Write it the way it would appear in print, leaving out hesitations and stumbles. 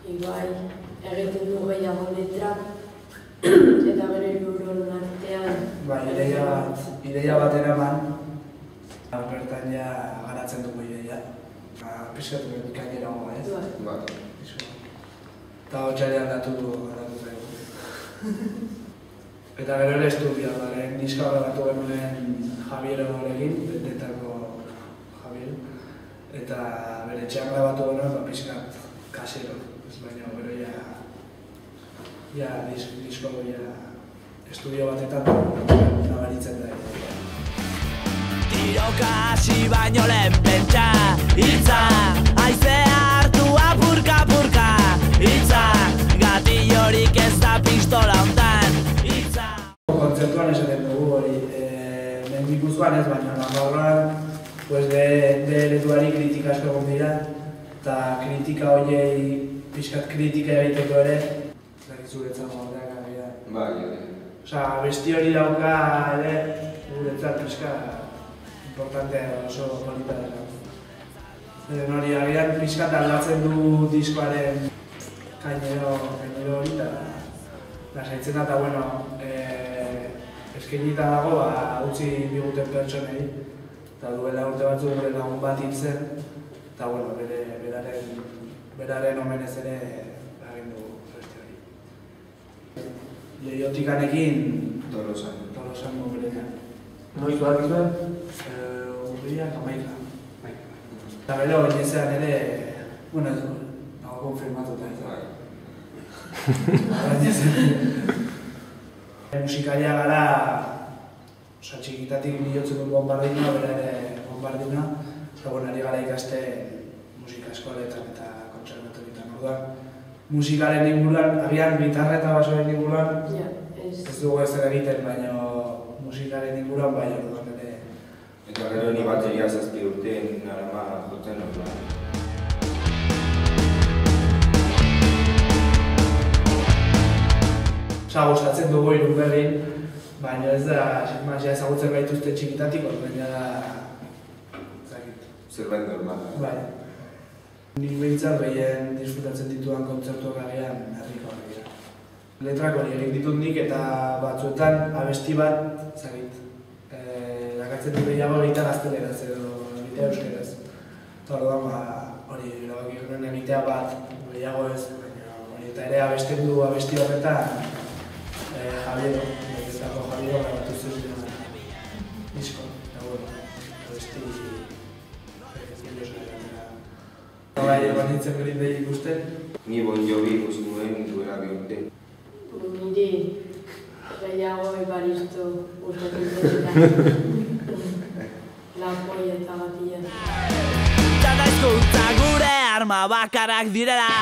Ibai, egiten du gehiago letra, eta bere liburuaren artean. Ideia bat eraman, bertan ja garatzen dugu ideia. Piskatu bikainera goga, ez? Bai. Eta hotxarean datu zaigu. Eta gero ere estudioa da, diska grabatu genuen Javier horrekin, bentetako Javier. Eta bere etxean grabatu genuen, pixkat kasero. Baina gero disko estudio batetan nabaritzen da. Tiroka hasi baino lehen pentsa, hitza, haizea hartu apurka-apurka, hitza, gatillorik ez da pistola hontan, hitza. Kontzertuan esaten dugu hori, mendikuzkoan ez, baina Nafarroan de ereduari kritika asko egon dira, eta kritika horiei pixkat kritika egiteko ere, zuretzat gordeak agia. Bai, Osa, besti hori dauka ere, guretzat pixka importantea oso polita dela. Zeren hori agian pixkat aldatzen du diskoaren kainero hori, eta saitzen da, eta bueno, eskainita dago, utzi diguten pertsonei, eta duela urte batzuk gure lagun bat hil zen, eta bueno, beraren omenez ere egin du beste hori. Leiotikanekin Tolosan mobiletan. Noiz bat izan? Urriak 11. Eta bero, inezean ere, bueno, nago konfirmatuta ez da. Musikaria gara, txikitatik bihotzen dut bombardina, bera ere bombardina, eta ari gara ikaste musika eskoletan eta kontserbatorietan. Orduan, musikaren inguruan, agian gitarra eta basoaren inguruan, ez dugu ezer egiten, baina musikaren inguruan bai orduan ere. Eta gero ni bateria 7 urte narama jotzen orduan. Gustatzen dugu Irunberrin, baina ez da, ezagutzen gaituzte txikitatik, baina da... Zerbait normal. Bai. Nik behintzat behien disfrutatzen ditudan kontzertuak agian herriko dira. Letrak hori egin ditut nik eta batzuetan abesti bat, lakatzen dut gehiago egitea gazteleraz edo egitea euskeraz. Eta hori erabaki genuen egitea bat gehiago ez, eta ere abesten du abesti horretan Javiero, betako Javiero grabatu zuen disko, eta bueno, abesti bai, egon nintzen Green Day ikusten. Ni Bon Jovi ikusi nuen duela 2 urte. Niri gehiago Ibaristo gustatzen zaidan. Lapoi eta batila. Tata hizkuntza gure arma bakarrak direla.